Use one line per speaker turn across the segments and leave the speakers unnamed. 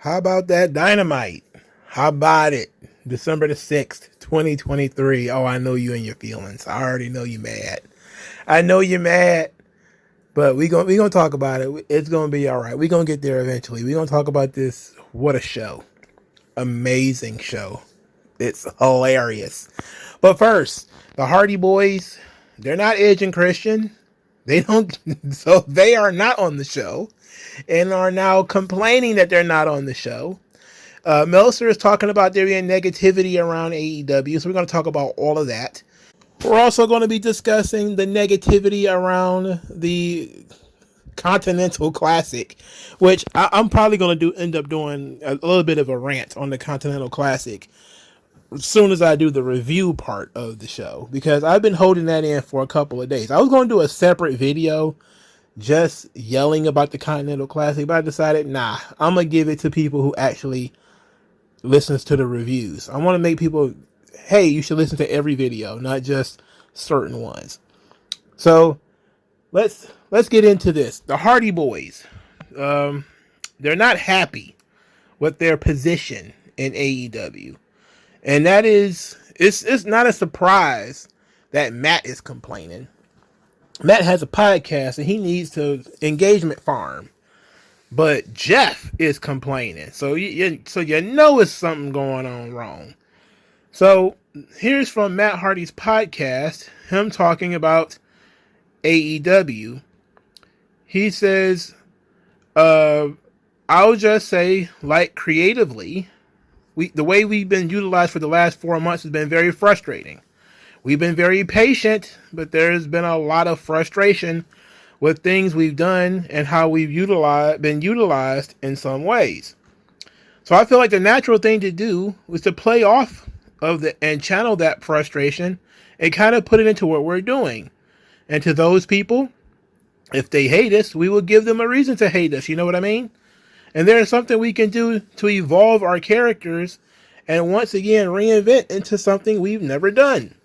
How about that Dynamite? How about it? December the 6th, 2023. Oh, I know you and your feelings. I already know you mad. I know you're mad, but we gonna talk about it. It's gonna be all right. We gonna get there eventually. We gonna talk about this. What a show. Amazing show. It's hilarious. But first, the Hardy Boys, they're not Edge and Christian. They don't, so they are not on the show and are now complaining that they're not on the show. Meltzer is talking about there being negativity around AEW, so we're going to talk about all of that. We're also going to be discussing the negativity around the Continental Classic, which I'm probably going to end up doing a little bit of a rant on the Continental Classic as soon as I do the review part of the show, because I've been holding that in for a couple of days. I was going to do a separate video just yelling about the Continental Classic, but I decided, nah, I'm going to give it to people who actually listens to the reviews. I want to make people, hey, you should listen to every video, not just certain ones. So let's get into this. The Hardy Boys, they're not happy with their position in AEW. And that is, it's not a surprise that Matt is complaining. Matt has a podcast and he needs to engagement farm. But Jeff is complaining. So you know it's something going on wrong. So here's from Matt Hardy's podcast, him talking about AEW. He says, I'll just say, like, creatively, the way we've been utilized for the last 4 months has been very frustrating. We've been very patient, but there's been a lot of frustration with things we've done and how we've been utilized in some ways. So I feel like the natural thing to do was to play off of and channel that frustration and kind of put it into what we're doing. And to those people, if they hate us, we will give them a reason to hate us. You know what I mean? And there's something we can do to evolve our characters and once again reinvent into something we've never done.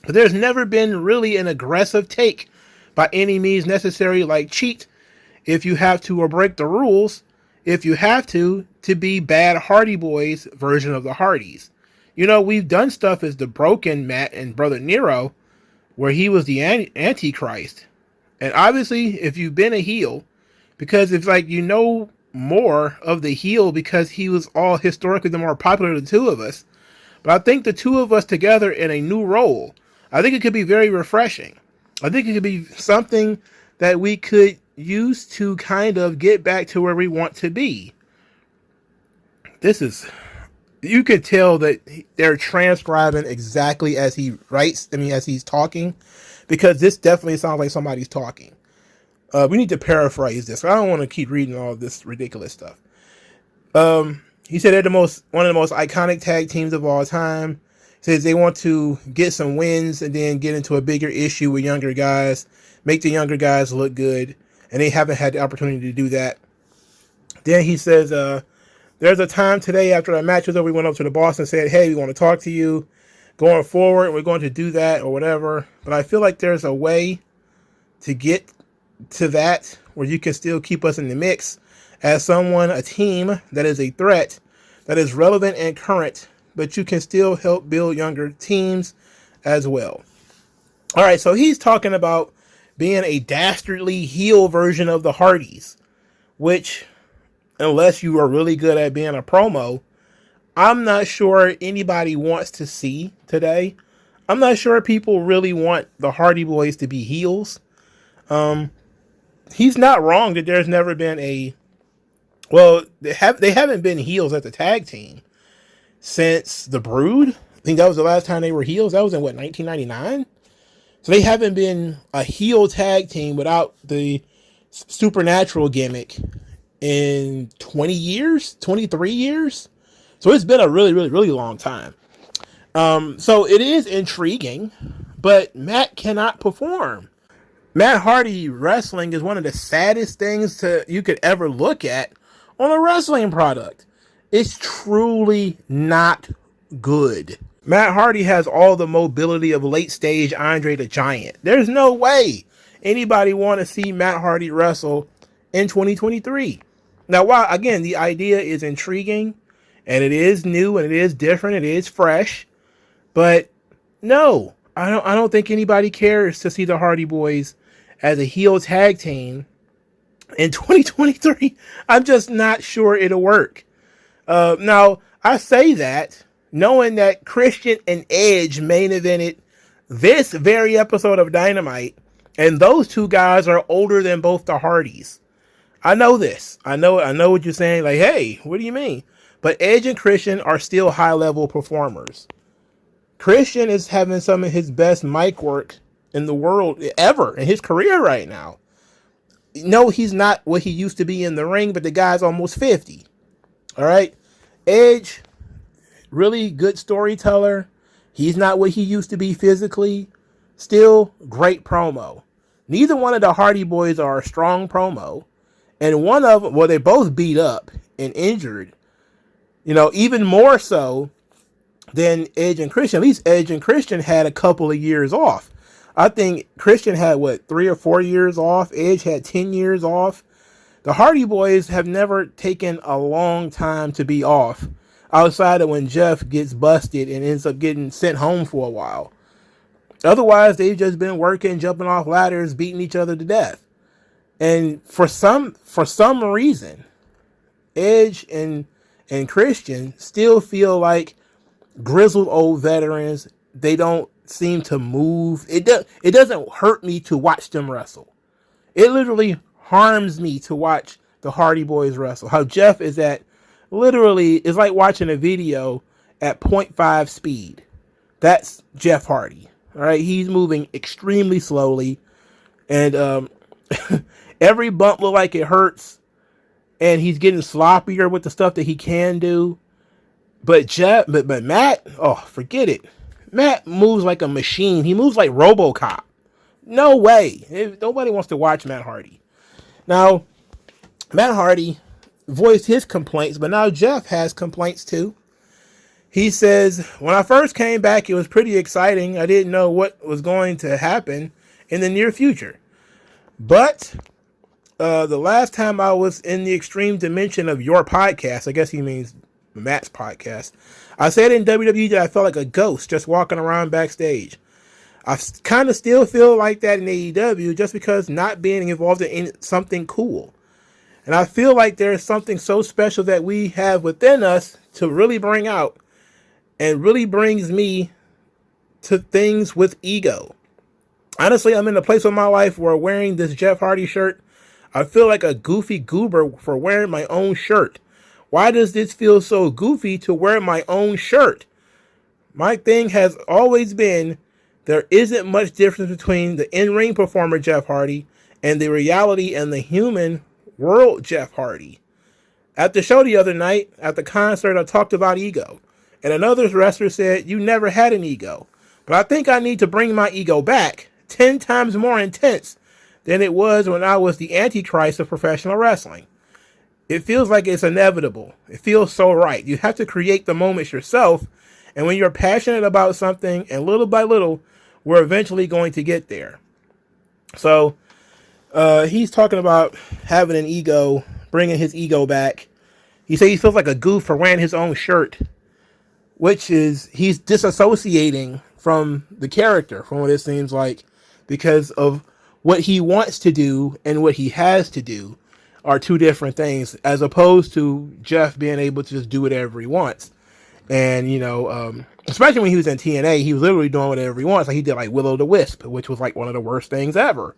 But there's never been really an aggressive take by any means necessary, like cheat if you have to, or break the rules if you have to be bad Hardy Boys version of the Hardys. You know, we've done stuff as the Broken Matt and Brother Nero, where he was the Antichrist. And obviously, if you've been a heel, because it's like, you know, more of the heel because he was all historically the more popular of the two of us. But I think the two of us together in a new role, I think it could be very refreshing. I think it could be something that we could use to kind of get back to where we want to be. You could tell that they're transcribing exactly as he writes, as he's talking, because this definitely sounds like somebody's talking. We need to paraphrase this. I don't want to keep reading all this ridiculous stuff. He said they're one of the most iconic tag teams of all time. Says they want to get some wins and then get into a bigger issue with younger guys, make the younger guys look good, and they haven't had the opportunity to do that. Then he says, there's a time today after the match was over, we went up to the boss and said, hey, we want to talk to you. Going forward, we're going to do that or whatever. But I feel like there's a way to get to that where you can still keep us in the mix as a team that is a threat, that is relevant and current, but you can still help build younger teams as well. All right, so he's talking about being a dastardly heel version of the Hardys, which, unless you are really good at being a promo, I'm not sure anybody wants to see today. I'm not sure people really want the Hardy Boys to be heels. He's not wrong that there's never been they haven't been heels at the tag team since the Brood. I think that was the last time they were heels. That was in 1999? So they haven't been a heel tag team without the supernatural gimmick in 20 years, 23 years. So it's been a really, really, really long time. So it is intriguing, but Matt cannot perform. Matt Hardy wrestling is one of the saddest things you could ever look at on a wrestling product. It's truly not good. Matt Hardy has all the mobility of late stage Andre the Giant. There's no way anybody want to see Matt Hardy wrestle in 2023. Now, while again the idea is intriguing, and it is new, and it is different, it is fresh, but no, I don't think anybody cares to see the Hardy Boys as a heel tag team in 2023. I'm just not sure it'll work. Now, I say that knowing that Christian and Edge main evented this very episode of Dynamite, and those two guys are older than both the Hardys. I know this. I know what you're saying. Like, hey, what do you mean? But Edge and Christian are still high-level performers. Christian is having some of his best mic work in the world ever in his career right now. No, he's not what he used to be in the ring, but the guy's almost 50. All right? Edge, really good storyteller. He's not what he used to be physically. Still, great promo. Neither one of the Hardy Boys are a strong promo. And one of them, well, they both beat up and injured. You know, even more so than Edge and Christian. At least Edge and Christian had a couple of years off. I think Christian had, 3 or 4 years off. Edge had 10 years off. The Hardy Boys have never taken a long time to be off, outside of when Jeff gets busted and ends up getting sent home for a while. Otherwise, they've just been working, jumping off ladders, beating each other to death. And for some reason, Edge and Christian still feel like grizzled old veterans. They don't seem to move. It doesn't hurt me to watch them wrestle. It literally harms me to watch the Hardy Boys wrestle. How Jeff is at literally is like watching a video at 0.5 speed. That's Jeff Hardy. All right, he's moving extremely slowly, and every bump looks like it hurts, and he's getting sloppier with the stuff that he can do. But Matt, oh, forget it. Matt moves like a machine. He moves like RoboCop. No way. Nobody wants to watch Matt Hardy. Now, Matt Hardy voiced his complaints, but now Jeff has complaints too. He says, when I first came back, it was pretty exciting. I didn't know what was going to happen in the near future. But the last time I was in the extreme dimension of your podcast, I guess he means Matt's podcast, I said in WWE that I felt like a ghost just walking around backstage. I kind of still feel like that in AEW just because not being involved in something cool. And I feel like there's something so special that we have within us to really bring out, and really brings me to things with ego. Honestly, I'm in a place of my life where wearing this Jeff Hardy shirt, I feel like a goofy goober for wearing my own shirt. Why does this feel so goofy to wear my own shirt? My thing has always been, there isn't much difference between the in-ring performer Jeff Hardy and the reality and the human world Jeff Hardy. At the show the other night, at the concert, I talked about ego. And another wrestler said, you never had an ego. But I think I need to bring my ego back 10 times more intense than it was when I was the Antichrist of professional wrestling. It feels like it's inevitable. It feels so right. You have to create the moments yourself. And when you're passionate about something, and little by little, we're eventually going to get there. So he's talking about having an ego, bringing his ego back. He said he feels like a goof for wearing his own shirt, which is he's disassociating from the character, from what it seems like, because of what he wants to do and what he has to do are two different things, as opposed to Jeff being able to just do whatever he wants. And, you know, especially when he was in TNA, he was literally doing whatever he wants. Like he did like Will o' the Wisp, which was like one of the worst things ever.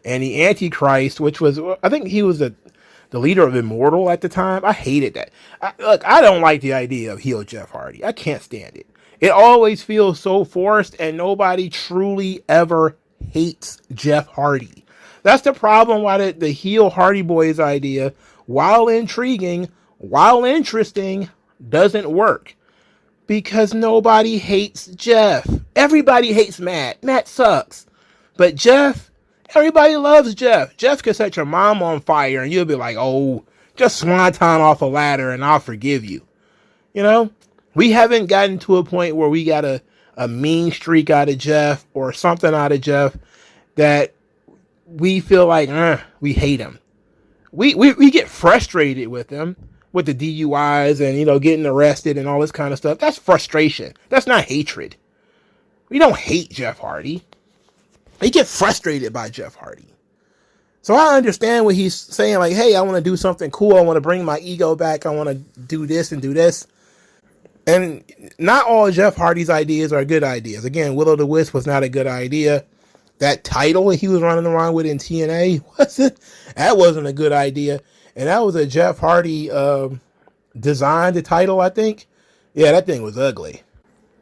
And the Antichrist, which was, I think he was the leader of Immortal at the time. I hated that. I don't like the idea of heel Jeff Hardy. I can't stand it. It always feels so forced, and nobody truly ever hates Jeff Hardy. That's the problem why the heel Hardy Boys idea, while intriguing, while interesting, doesn't work. Because nobody hates Jeff. Everybody hates Matt. Matt sucks. But Jeff, everybody loves Jeff. Jeff can set your mom on fire and you'll be like, oh, just swanton off a ladder and I'll forgive you. You know, we haven't gotten to a point where we got a mean streak out of Jeff or something out of Jeff that we feel like, we hate him. we get frustrated with them, with the DUIs and, you know, getting arrested and all this kind of stuff. That's frustration. That's not hatred. We don't hate Jeff Hardy. We get frustrated by Jeff Hardy. So I understand what he's saying, like, hey, I want to do something cool. I want to bring my ego back. I want to do this and do this. And not all Jeff Hardy's ideas are good ideas. Again, Will-O-the-Wisp was not a good idea. That title he was running around with in TNA, that wasn't a good idea. And that was a Jeff Hardy designed the title, I think. Yeah, that thing was ugly.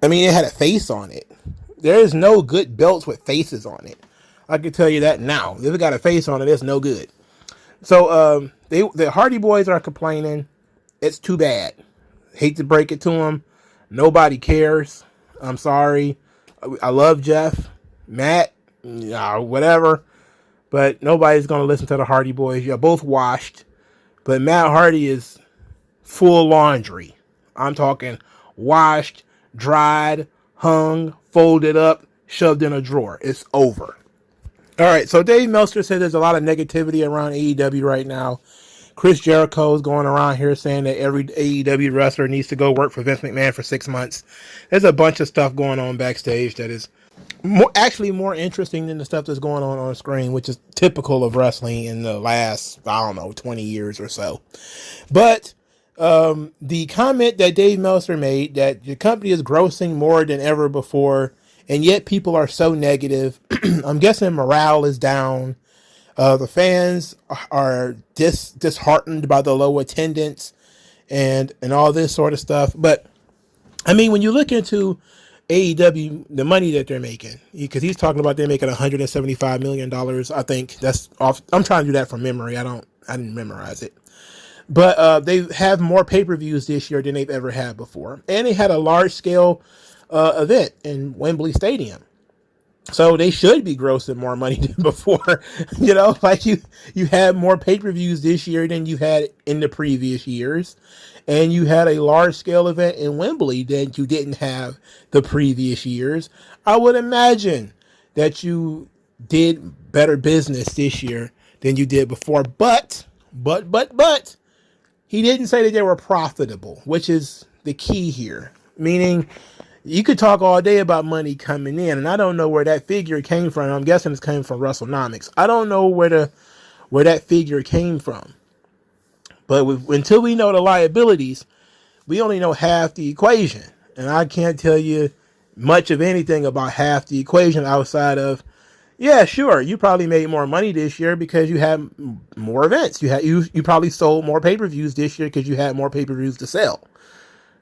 I mean, it had a face on it. There is no good belts with faces on it. I can tell you that now. If it got a face on it, it's no good. So the Hardy Boys are complaining. It's too bad. Hate to break it to them. Nobody cares. I'm sorry. I love Jeff, Matt, whatever. But nobody's going to listen to the Hardy Boys. You're both washed. But Matt Hardy is full laundry. I'm talking washed, dried, hung, folded up, shoved in a drawer. It's over. All right, so Dave Meltzer said there's a lot of negativity around AEW right now. Chris Jericho is going around here saying that every AEW wrestler needs to go work for Vince McMahon for 6 months. There's a bunch of stuff going on backstage that is actually more interesting than the stuff that's going on screen, which is typical of wrestling in the last, 20 years or so. But the comment that Dave Meltzer made, that the company is grossing more than ever before, and yet people are so negative. I'm guessing morale is down. The fans are disheartened by the low attendance and all this sort of stuff. But, I mean, when you look into AEW, the money that they're making, because he's talking about they're making $175 million, I think. That's off. I'm trying to do that from memory. I didn't memorize it. But they have more pay-per-views this year than they've ever had before. And they had a large-scale event in Wembley Stadium. So they should be grossing more money than before. You know, like you had more pay-per-views this year than you had in the previous years. And you had a large-scale event in Wembley that you didn't have the previous years. I would imagine that you did better business this year than you did before. But, he didn't say that they were profitable, which is the key here. Meaning, you could talk all day about money coming in, and I don't know where that figure came from. I'm guessing it's came from WrestleNomics. I don't know where that figure came from. But until we know the liabilities, we only know half the equation. And I can't tell you much of anything about half the equation outside of, yeah, sure, you probably made more money this year because you had more events. You probably sold more pay-per-views this year because you had more pay-per-views to sell.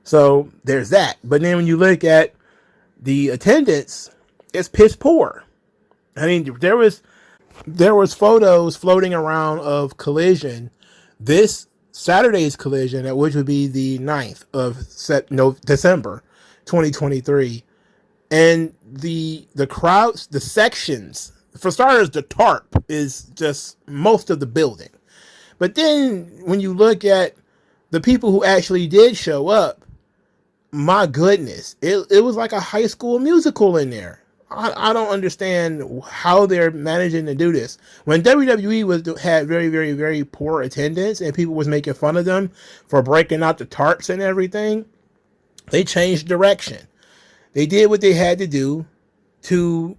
So there's that. But then when you look at the attendance, it's piss poor. I mean, there was photos floating around of Collision, this Saturday's Collision, which would be the 9th of December 2023. And the crowds, the sections, for starters, the tarp is just most of the building. But then when you look at the people who actually did show up, my goodness, it was like a high school musical in there. I don't understand how they're managing to do this. When WWE had very, very, very poor attendance and people was making fun of them for breaking out the tarps and everything, they changed direction. They did what they had to do to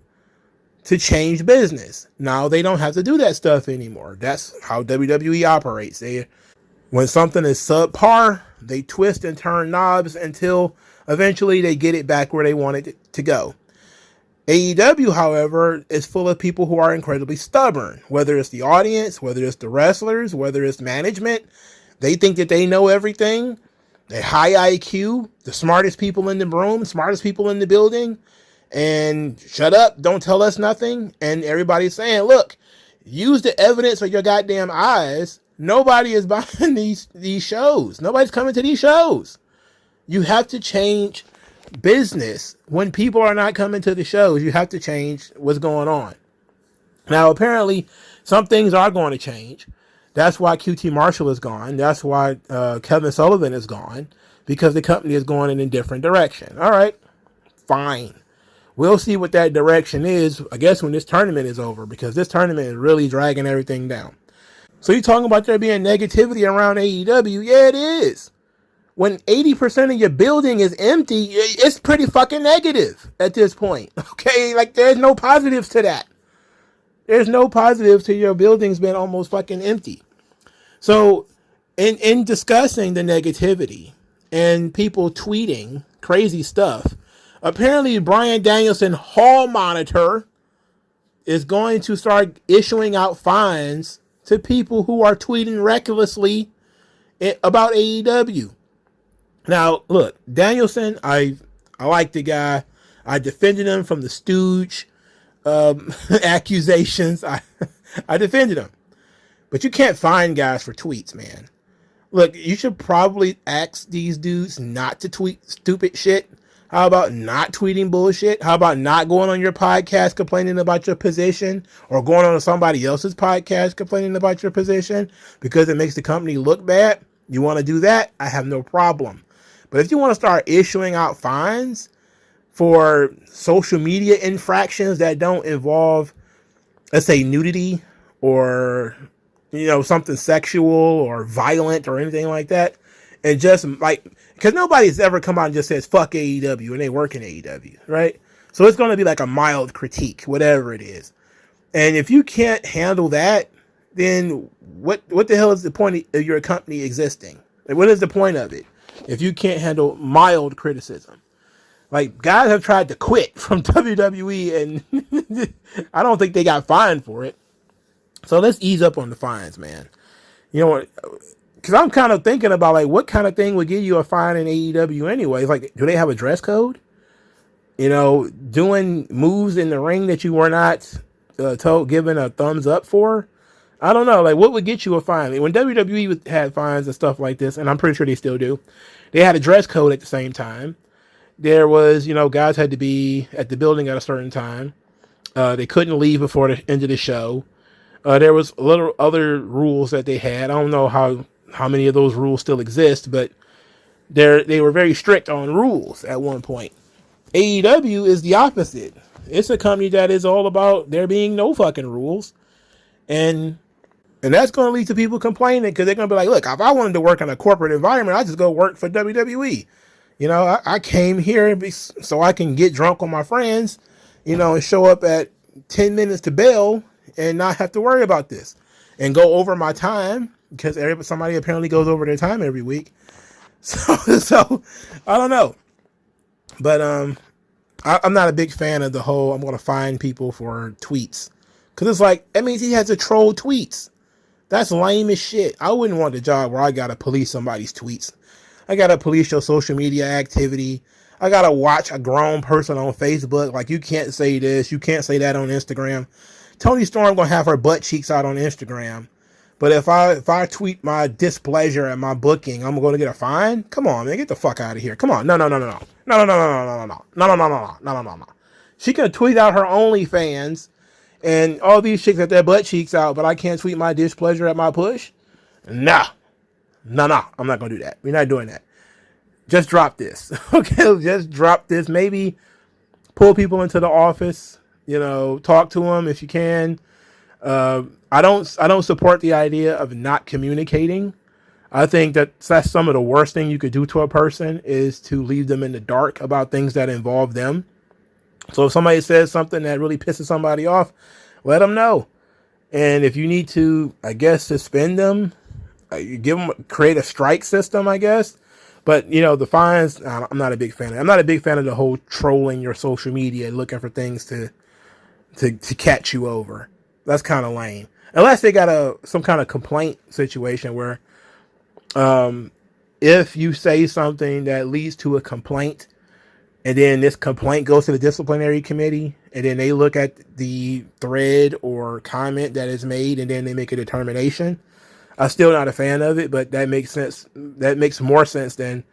change business. Now they don't have to do that stuff anymore. That's how WWE operates. When something is subpar, they twist and turn knobs until eventually they get it back where they want it to go. AEW, however, is full of people who are incredibly stubborn. Whether it's the audience, whether it's the wrestlers, whether it's management, they think that they know everything. They're high IQ, the smartest people in the room, smartest people in the building, and shut up, don't tell us nothing. And everybody's saying, look, use the evidence of your goddamn eyes. Nobody is buying these shows. Nobody's coming to these shows. You have to change business. When people are not coming to the shows, you have to change what's going on. Now, apparently, some things are going to change. That's why QT Marshall is gone. That's why Kevin Sullivan is gone, because the company is going in a different direction. All right, fine. We'll see what that direction is, I guess, when this tournament is over, because this tournament is really dragging everything down. So you talking about there being negativity around AEW? Yeah, it is. When 80% of your building is empty, it's pretty fucking negative at this point. Okay, like there's no positives to that. There's no positives to your buildings being almost fucking empty. So in discussing the negativity and people tweeting crazy stuff, apparently Bryan Danielson Hall Monitor is going to start issuing out fines to people who are tweeting recklessly about AEW. Now, look, Danielson, I like the guy. I defended him from the Stooge accusations. I defended him. But you can't fine guys for tweets, man. Look, you should probably ask these dudes not to tweet stupid shit. How about not tweeting bullshit? How about not going on your podcast complaining about your position, or going on somebody else's podcast complaining about your position because it makes the company look bad? You want to do that? I have no problem. But if you want to start issuing out fines for social media infractions that don't involve, let's say, nudity or, something sexual or violent or anything like that, and just like, because nobody's ever come out and just says fuck AEW and they work in AEW, right? So it's going to be like a mild critique, whatever it is. And if you can't handle that, then what the hell is the point of your company existing? Like, what is the point of it if you can't handle mild criticism? Like, guys have tried to quit from WWE and I don't think they got fined for it. So let's ease up on the fines, man. You know what? Because I'm kind of thinking about, like, what kind of thing would give you a fine in AEW anyway? Like, do they have a dress code? Doing moves in the ring that you were not given a thumbs up for? I don't know. Like, what would get you a fine? When WWE had fines and stuff like this, and I'm pretty sure they still do, they had a dress code at the same time. There was, guys had to be at the building at a certain time. They couldn't leave before the end of the show. There was a little other rules that they had. I don't know how many of those rules still exist, but they were very strict on rules at one point. AEW is the opposite. It's a company that is all about there being no fucking rules. And that's going to lead to people complaining because they're going to be like, look, if I wanted to work in a corporate environment, I just go work for WWE. I came here so I can get drunk with my friends, and show up at 10 minutes to bail and not have to worry about this and go over my time because somebody apparently goes over their time every week. So I don't know. But I'm not a big fan of the whole I'm going to fine people for tweets. Because it's like, that means he has to troll tweets. That's lame as shit. I wouldn't want a job where I got to police somebody's tweets. I got to police your social media activity. I got to watch a grown person on Facebook. Like, you can't say this. You can't say that on Instagram. Toni Storm going to have her butt cheeks out on Instagram. But if I tweet my displeasure at my booking, I'm going to get a fine? Come on, man. Get the fuck out of here. Come on. No. She can tweet out her OnlyFans and all these chicks at their butt cheeks out, but I can't tweet my displeasure at my push? Nah. No. I'm not going to do that. We're not doing that. Just drop this. Okay, just drop this. Maybe pull people into the office. Talk to them if you can. I don't support the idea of not communicating. I think that's some of the worst thing you could do to a person is to leave them in the dark about things that involve them. So if somebody says something that really pisses somebody off, let them know. And if you need to, I guess, suspend them, create a strike system, I guess. But, the fines, I'm not a big fan of it. I'm not a big fan of the whole trolling your social media, looking for things to catch you over. That's kind of lame. Unless they got some kind of complaint situation where if you say something that leads to a complaint, and then this complaint goes to the disciplinary committee, and then they look at the thread or comment that is made, and then they make a determination. I'm still not a fan of it, but that makes sense. That makes more sense than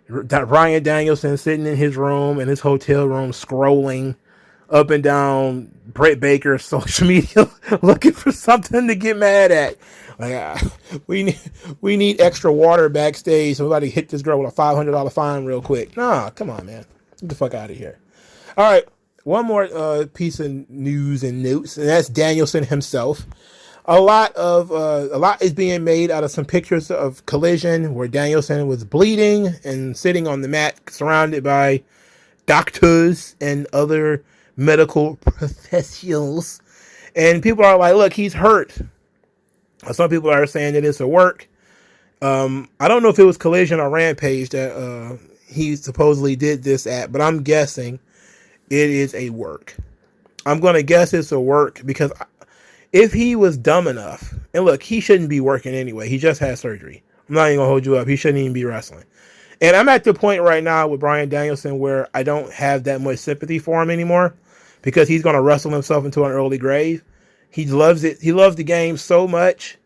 Bryan Danielson sitting in his room, in his hotel room, scrolling up and down Britt Baker's social media looking for something to get mad at. Like, we need extra water backstage. Somebody hit this girl with a $500 fine real quick. Nah, come on, man. Get the fuck out of here. All right, one more piece of news and notes, and that's Danielson himself. a lot is being made out of some pictures of Collision where Danielson was bleeding and sitting on the mat surrounded by doctors and other medical professionals. And people are like, look, he's hurt. Some people are saying that it's a work. I don't know if it was Collision or Rampage that he supposedly did this at, but I'm guessing it is a work. I'm going to guess it's a work because if he was dumb enough, and look, he shouldn't be working anyway. He just had surgery. I'm not even going to hold you up. He shouldn't even be wrestling. And I'm at the point right now with Bryan Danielson where I don't have that much sympathy for him anymore because he's going to wrestle himself into an early grave. He loves it. He loves the game so much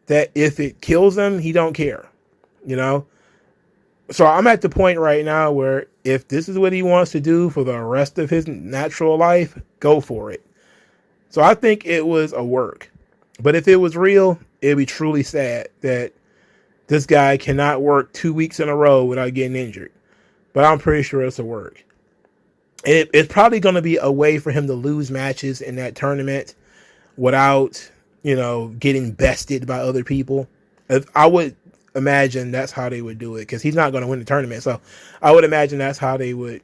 that if it kills him, he don't care, you know? So I'm at the point right now where if this is what he wants to do for the rest of his natural life, go for it. So I think it was a work. But if it was real, it'd be truly sad that this guy cannot work 2 weeks in a row without getting injured. But I'm pretty sure it's a work. It's probably going to be a way for him to lose matches in that tournament without, getting bested by other people. I would imagine that's how they would do it because he's not going to win the tournament. So I would imagine that's how they would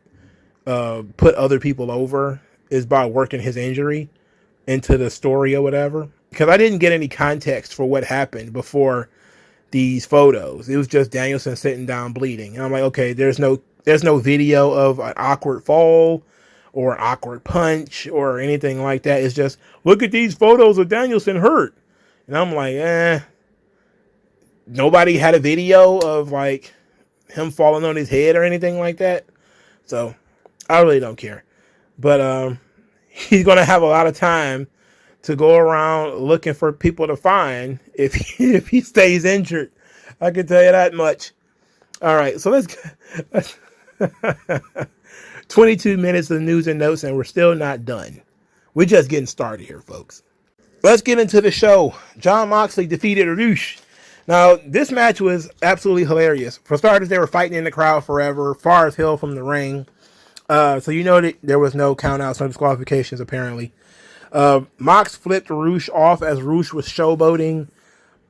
put other people over, is by working his injury into the story or whatever. Because I didn't get any context for what happened before these photos. It was just Danielson sitting down bleeding. And I'm like, okay, there's no video of an awkward fall or an awkward punch or anything like that. It's just, look at these photos of Danielson hurt. And I'm like, nobody had a video of like him falling on his head or anything like that. So I really don't care. But he's going to have a lot of time to go around looking for people to find if he stays injured. I can tell you that much. All right, so let's 22 minutes of news and notes, and we're still not done. We're just getting started here, folks. Let's get into the show. Jon Moxley defeated Rush. Now, this match was absolutely hilarious. For starters, they were fighting in the crowd forever, far as hell from the ring. So you know that there was no countouts, no disqualifications, apparently. Mox flipped Rush off as Rush was showboating.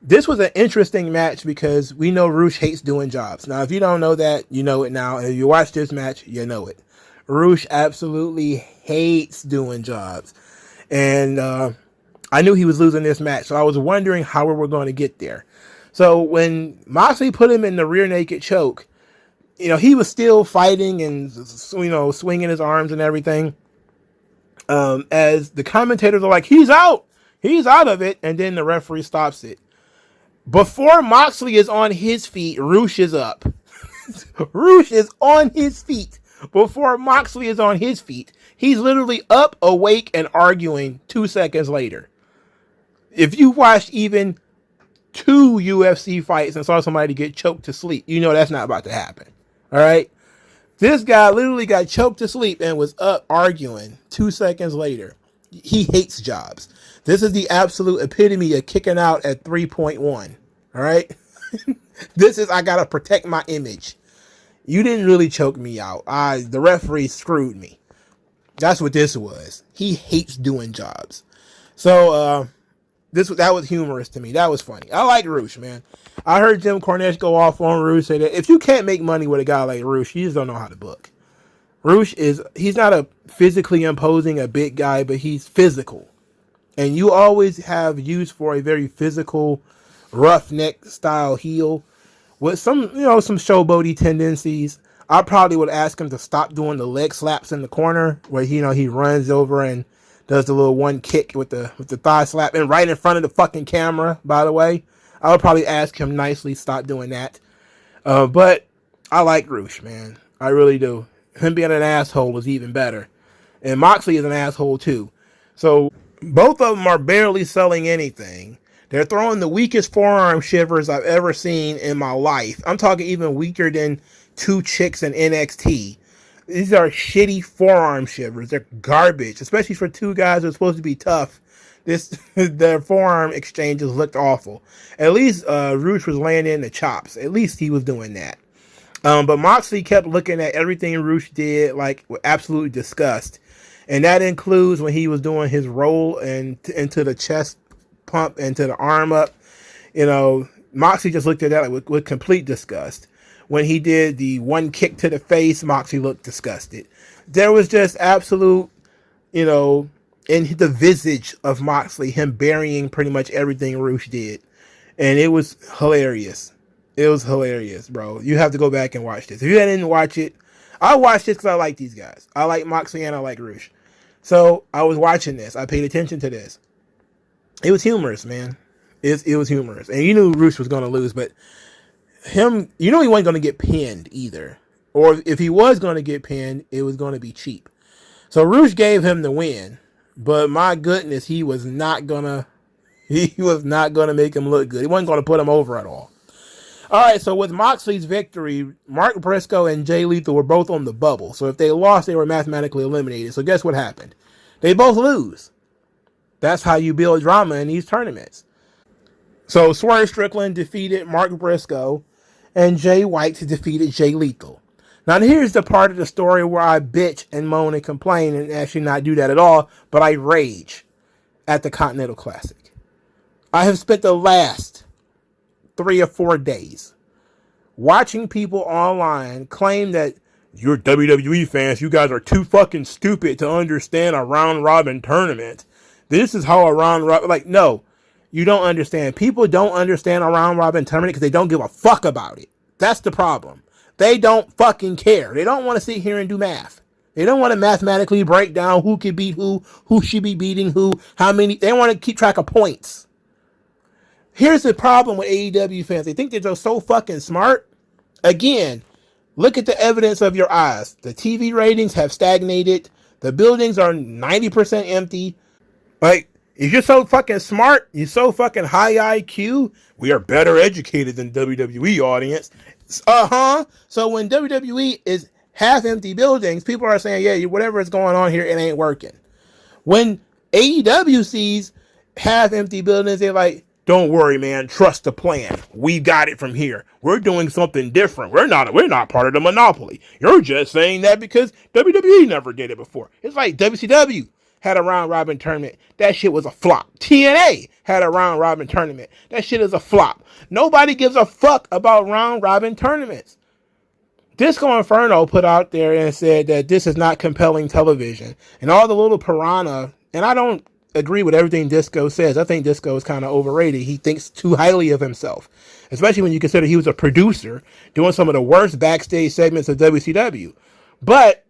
This was an interesting match because we know Rush hates doing jobs. Now, if you don't know that, you know it now. And if you watch this match, you know it. Rush absolutely hates doing jobs. And I knew he was losing this match, so I was wondering how we were going to get there. So when Moxley put him in the rear naked choke, he was still fighting and, swinging his arms and everything. As the commentators are like, he's out of it. And then the referee stops it. Before Moxley is on his feet, Rush is up. Rush is on his feet. Before Moxley is on his feet, he's literally up, awake, and arguing 2 seconds later. If you watched even 2 UFC fights and saw somebody get choked to sleep, you know that's not about to happen. All right? This guy literally got choked to sleep and was up arguing 2 seconds later. He hates jobs. This is the absolute epitome of kicking out at 3.1. All right? This is, I got to protect my image. You didn't really choke me out. The referee screwed me. That's what this was. He hates doing jobs. So, that was humorous to me. That was funny. I like Rush, man. I heard Jim Cornette go off on Rush, say that if you can't make money with a guy like Rush, you just don't know how to book. Rush he's not a physically imposing, a big guy, but he's physical. And you always have use for a very physical, roughneck style heel with some showboaty tendencies. I probably would ask him to stop doing the leg slaps in the corner where he runs over and does the little one kick with the thigh slap and right in front of the fucking camera, by the way. I would probably ask him nicely, stop doing that. But I like Rush, man. I really do. Him being an asshole is even better. And Moxley is an asshole too. So both of them are barely selling anything. They're throwing the weakest forearm shivers I've ever seen in my life. I'm talking even weaker than 2 chicks in NXT. These are shitty forearm shivers. They're garbage, especially for 2 guys who are supposed to be tough. Their forearm exchanges looked awful. At least Rush was laying in the chops. At least he was doing that. But Moxley kept looking at everything Rush did like with absolute disgust. And that includes when he was doing his roll into the chest pump into the arm up. You know, Moxley just looked at that with complete disgust. When he did the one kick to the face, Moxley looked disgusted. There was just absolute, you know, in the visage of Moxley, him burying pretty much everything Rush did. And it was hilarious. It was hilarious, bro. You have to go back and watch this. If you didn't watch it, I watched this because I like these guys. I like Moxley and I like Rush. So I was watching this. I paid attention to this. It was humorous, man. It was humorous. And you knew Rush was going to lose, but him, you know, he wasn't going to get pinned either. Or if he was going to get pinned, it was going to be cheap. So Rush gave him the win, but my goodness, he was not going to make him look good. He wasn't going to put him over at all. All right, so with Moxley's victory, Mark Briscoe and Jay Lethal were both on the bubble. So if they lost, they were mathematically eliminated. So guess what happened? They both lose. That's how you build drama in these tournaments. So Swerve Strickland defeated Mark Briscoe, and Jay White defeated Jay Lethal. Now here's the part of the story where I bitch and moan and complain, and actually not do that at all, but I rage at the Continental Classic. I have spent the last 3 or 4 days watching people online claim that you're WWE fans, you guys are too fucking stupid to understand a round robin tournament. This is how a round robin, like, no, you don't understand. People don't understand a round robin tournament because they don't give a fuck about it. That's the problem. They don't fucking care. They don't want to sit here and do math. They don't want to mathematically break down who could beat who should be beating who, how many. They want to keep track of points. Here's the problem with AEW fans. They think they're just so fucking smart. Again, look at the evidence of your eyes. The TV ratings have stagnated. The buildings are 90% empty. Like, if you're so fucking smart, you're so fucking high IQ, we are better educated than WWE audience. So when WWE is half empty buildings, people are saying, yeah, whatever is going on here, it ain't working. When AEW sees half empty buildings, they're like, don't worry, man. Trust the plan. We got it from here. We're doing something different. We're not part of the monopoly. You're just saying that because WWE never did it before. It's like WCW had a round robin tournament. That shit was a flop. TNA had a round robin tournament. That shit is a flop. Nobody gives a fuck about round robin tournaments. Disco Inferno put out there and said that this is not compelling television. And all the little piranha, and I don't agree with everything Disco says. I think Disco is kind of overrated. He thinks too highly of himself, especially when you consider he was a producer doing some of the worst backstage segments of WCW. But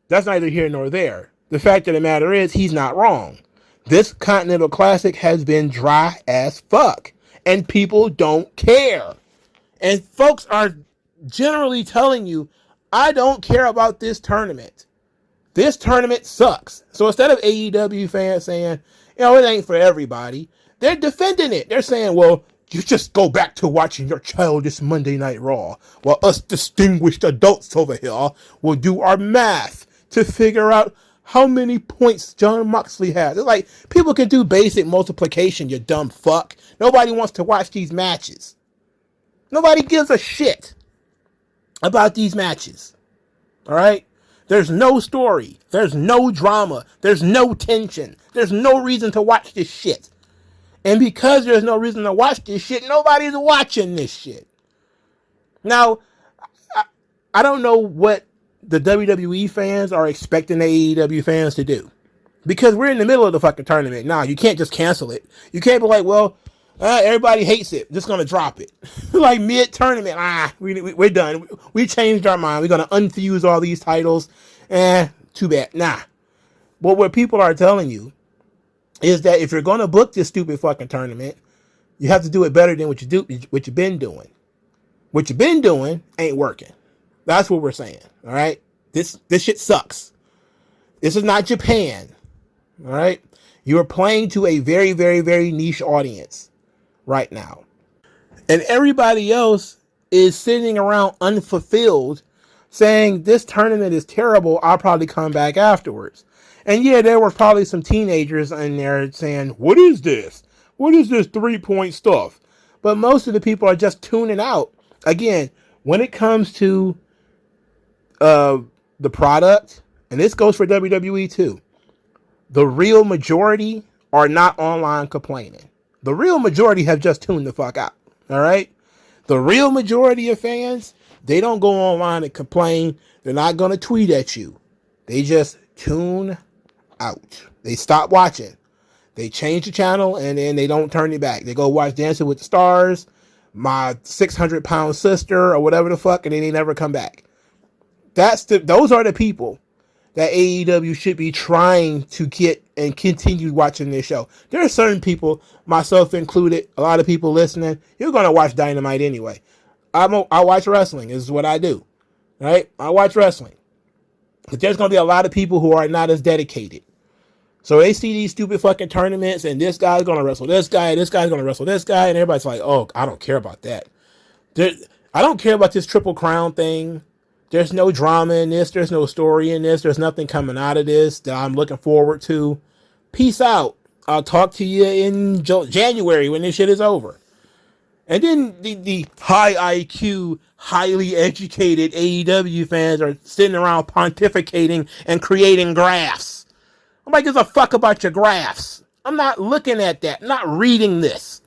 that's neither here nor there. The fact of the matter is, he's not wrong. This Continental Classic has been dry as fuck, and people don't care. And folks are generally telling you, I don't care about this tournament. This tournament sucks. So instead of AEW fans saying, you know, it ain't for everybody, they're defending it. They're saying, well, you just go back to watching your childish Monday Night Raw, while us distinguished adults over here will do our math to figure out how many points Jon Moxley has. It's like, people can do basic multiplication, you dumb fuck. Nobody wants to watch these matches. Nobody gives a shit about these matches. All right? There's no story. There's no drama. There's no tension. There's no reason to watch this shit. And because there's no reason to watch this shit, nobody's watching this shit. Now, I don't know what the WWE fans are expecting the AEW fans to do. Because we're in the middle of the fucking tournament. Now, you can't just cancel it. You can't be like, well, everybody hates it. Just going to drop it. Like mid-tournament, we're done. We changed our mind. We're going to unfuse all these titles. Too bad. Nah. But what people are telling you is that if you're going to book this stupid fucking tournament, you have to do it better than what you've been doing. What you've been doing ain't working. That's what we're saying. All right. This shit sucks. This is not Japan. All right. You are playing to a very, very, very niche audience right now. And everybody else is sitting around unfulfilled saying this tournament is terrible. I'll probably come back afterwards. And yeah, there were probably some teenagers in there saying, what is this? What is this 3-point stuff? But most of the people are just tuning out. Again, when it comes to the product, and this goes for WWE too, the real majority are not online complaining. The real majority have just tuned the fuck out. All right? The real majority of fans, they don't go online and complain. They're not going to tweet at you. They just tune out. They stop watching. They change the channel and then they don't turn it back. They go watch Dancing with the Stars, My 600-Pound Sister, or whatever the fuck, and then they never come back. Those are the people that AEW should be trying to get and continue watching this show. There are certain people, myself included, a lot of people listening, you're going to watch Dynamite anyway. I watch wrestling. This is what I do. Right? I watch wrestling. But there's going to be a lot of people who are not as dedicated. So they see these stupid fucking tournaments and this guy's going to wrestle this guy, this guy's going to wrestle this guy, and everybody's like, oh, I don't care about that. I don't care about this Triple Crown thing. There's no drama in this. There's no story in this. There's nothing coming out of this that I'm looking forward to. Peace out. I'll talk to you in January when this shit is over. And then the high IQ, highly educated AEW fans are sitting around pontificating and creating graphs. Nobody gives a fuck about your graphs. I'm not looking at that. I'm not reading this.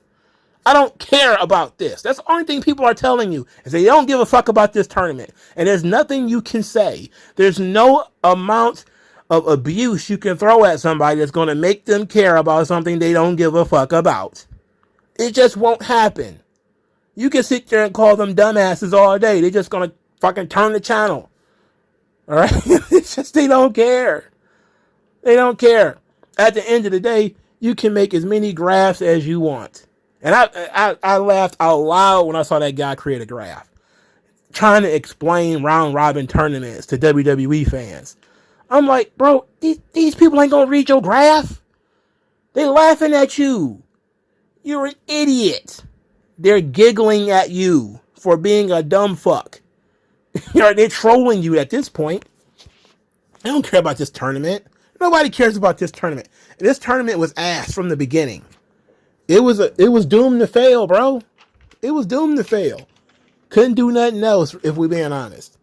I don't care about this. That's the only thing people are telling you, is they don't give a fuck about this tournament. And there's nothing you can say. There's no amount of abuse you can throw at somebody that's going to make them care about something they don't give a fuck about. It just won't happen. You can sit there and call them dumbasses all day. They're just going to fucking turn the channel. All right? It's just they don't care. They don't care. At the end of the day, you can make as many graphs as you want. And I laughed out loud when I saw that guy create a graph trying to explain round robin tournaments to WWE fans. I'm like, bro, these people ain't gonna read your graph. They laughing at you. You're an idiot. They're giggling at you for being a dumb fuck. They're trolling you at this point. I don't care about this tournament. Nobody cares about this tournament. This tournament was ass from the beginning. It was doomed to fail, bro. It was doomed to fail. Couldn't do nothing else, if we're being honest.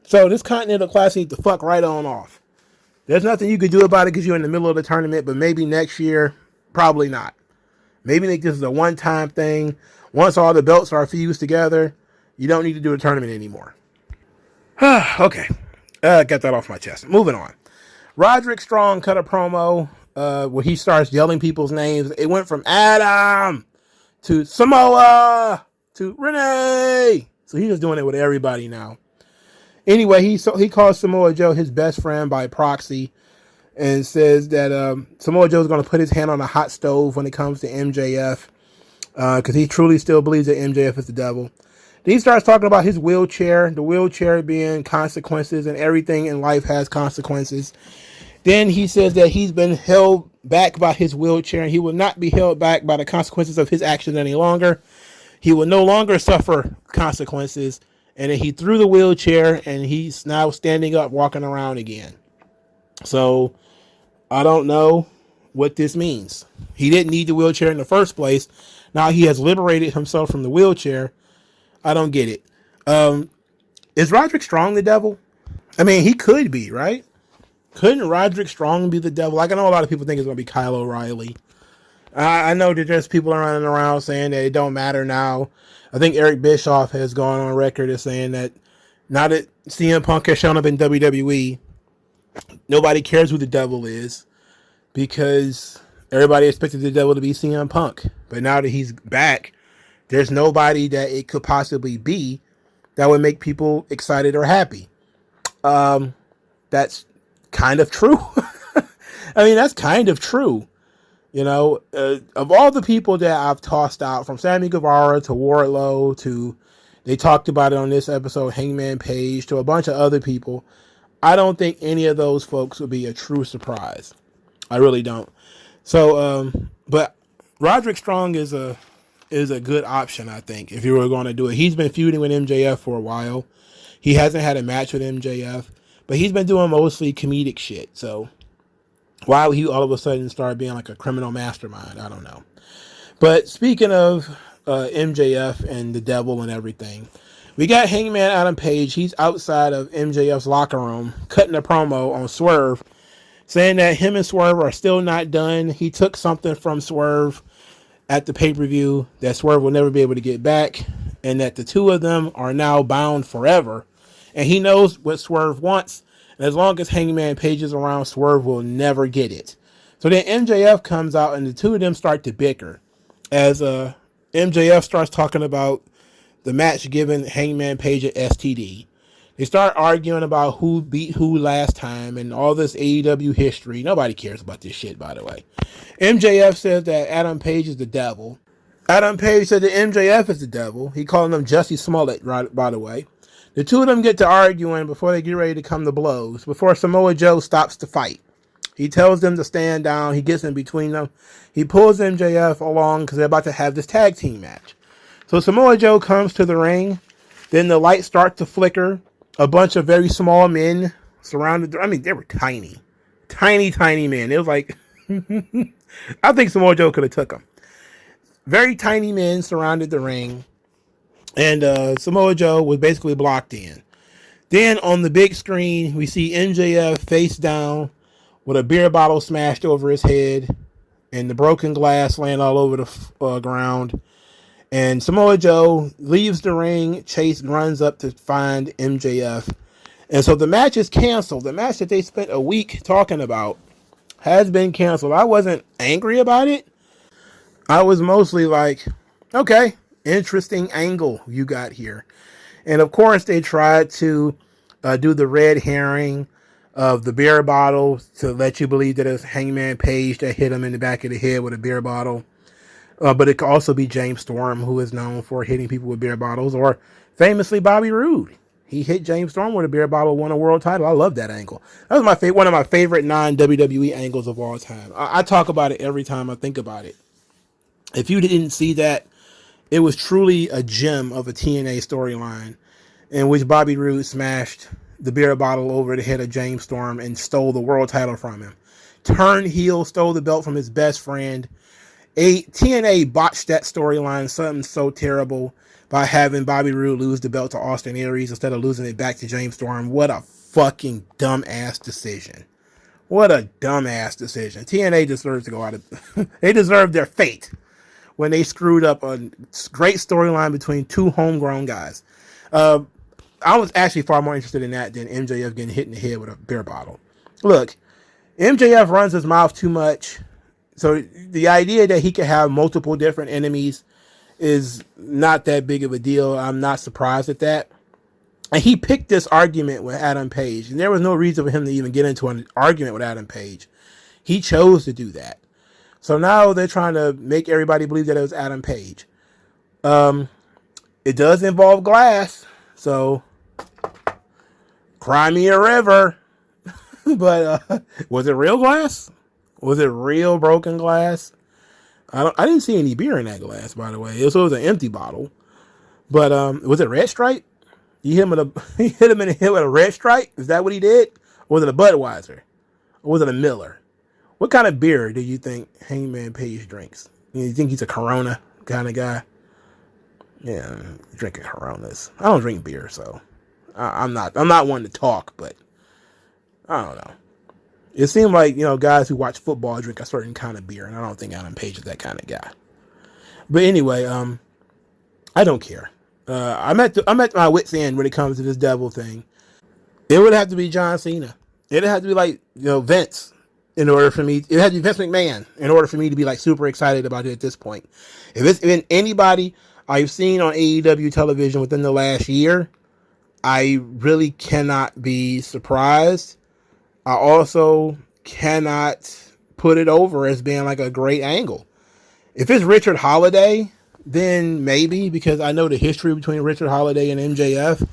So this Continental Classic needs to fuck right on off. There's nothing you could do about it because you're in the middle of the tournament, but maybe next year, probably not. Maybe make this a one-time thing. Once all the belts are fused together, you don't need to do a tournament anymore. Okay. Get that off my chest. Moving on. Roderick Strong cut a promo where he starts yelling people's names. It went from Adam to Samoa to Renee. So he's just doing it with everybody now. Anyway, he calls Samoa Joe his best friend by proxy and says that Samoa Joe is going to put his hand on a hot stove when it comes to MJF because he truly still believes that MJF is the devil. Then he starts talking about his wheelchair, the wheelchair being consequences, and everything in life has consequences. Then he says that he's been held back by his wheelchair and he will not be held back by the consequences of his actions any longer. He will no longer suffer consequences. And then he threw the wheelchair and he's now standing up, walking around again. So I don't know what this means. He didn't need the wheelchair in the first place. Now he has liberated himself from the wheelchair. I don't get it. Is Roderick Strong the devil? I mean, he could be, right? Couldn't Roderick Strong be the devil? Like, I know a lot of people think it's going to be Kyle O'Reilly. I know that there's people running around saying that it don't matter now. I think Eric Bischoff has gone on record as saying that now that CM Punk has shown up in WWE, nobody cares who the devil is because everybody expected the devil to be CM Punk. But now that he's back, there's nobody that it could possibly be that would make people excited or happy. That's kind of true. I mean, that's kind of true. You know, of all the people that I've tossed out, from Sammy Guevara to Wardlow to, they talked about it on this episode, Hangman Page, to a bunch of other people, I don't think any of those folks would be a true surprise. I really don't. So, but Roderick Strong is a good option, I think, if you were going to do it. He's been feuding with MJF for a while. He hasn't had a match with MJF. But he's been doing mostly comedic shit. So why would he all of a sudden start being like a criminal mastermind? I don't know. But speaking of MJF and the devil and everything, we got Hangman Adam Page. He's outside of MJF's locker room cutting a promo on Swerve, saying that him and Swerve are still not done. He took something from Swerve at the pay-per-view that Swerve will never be able to get back, and that the two of them are now bound forever. And he knows what Swerve wants, and as long as Hangman Page is around, Swerve will never get it. So then MJF comes out, and the two of them start to bicker. As MJF starts talking about the match giving Hangman Page an STD. They start arguing about who beat who last time and all this AEW history. Nobody cares about this shit, by the way. MJF says that Adam Page is the devil. Adam Page said that MJF is the devil. He calling him Jussie Smollett, right, by the way. The two of them get to arguing before they get ready to come to blows, before Samoa Joe stops the fight. He tells them to stand down. He gets in between them. He pulls MJF along because they're about to have this tag team match. So Samoa Joe comes to the ring. Then the lights start to flicker. A bunch of very small men surrounded. I mean, they were tiny. Tiny, tiny men. It was like, I think Samoa Joe could have took them. Very tiny men surrounded the ring. And Samoa Joe was basically blocked in. Then on the big screen, we see MJF face down with a beer bottle smashed over his head and the broken glass laying all over the ground. And Samoa Joe leaves the ring. Chase runs up to find MJF. And so the match is canceled. The match that they spent a week talking about has been canceled. I wasn't angry about it. I was mostly like, okay, interesting angle you got here. And of course, they tried to do the red herring of the beer bottle to let you believe that it was Hangman Page that hit him in the back of the head with a beer bottle. But it could also be James Storm, who is known for hitting people with beer bottles, or famously Bobby Roode. He hit James Storm with a beer bottle, won a world title. I love that angle. That was one of my favorite non-WWE angles of all time. I talk about it every time I think about it. If you didn't see that, it was truly a gem of a TNA storyline in which Bobby Roode smashed the beer bottle over the head of James Storm and stole the world title from him. Turned heel, stole the belt from his best friend. TNA botched that storyline, something so terrible, by having Bobby Roode lose the belt to Austin Aries instead of losing it back to James Storm. What a fucking dumbass decision. What a dumbass decision. TNA deserves to go out of... They deserve their fate when they screwed up a great storyline between two homegrown guys. I was actually far more interested in that than MJF getting hit in the head with a beer bottle. Look, MJF runs his mouth too much. So the idea that he could have multiple different enemies is not that big of a deal. I'm not surprised at that. And he picked this argument with Adam Page, and there was no reason for him to even get into an argument with Adam Page. He chose to do that. So now they're trying to make everybody believe that it was Adam Page. It does involve glass, so cry me a river. But was it real glass? Was it real broken glass? I didn't see any beer in that glass, by the way. It was an empty bottle. But was it Red Stripe? He hit him in the head with a Red Stripe? Is that what he did? Or was it a Budweiser? Or was it a Miller? What kind of beer do you think Hangman Page drinks? You think he's a Corona kind of guy? Yeah, drinking Coronas. I don't drink beer, so I'm not one to talk, but I don't know. It seemed like, guys who watch football drink a certain kind of beer, and I don't think Adam Page is that kind of guy. But anyway, I don't care. I'm at my wit's end when it comes to this devil thing. It would have to be John Cena. It'd have to be like, Vince in order for me. It had to be Vince McMahon in order for me to be like super excited about it at this point. If it's been anybody I've seen on AEW television within the last year, I really cannot be surprised. I also cannot put it over as being like a great angle. If it's Richard Holiday, then maybe, because I know the history between Richard Holiday and MJF.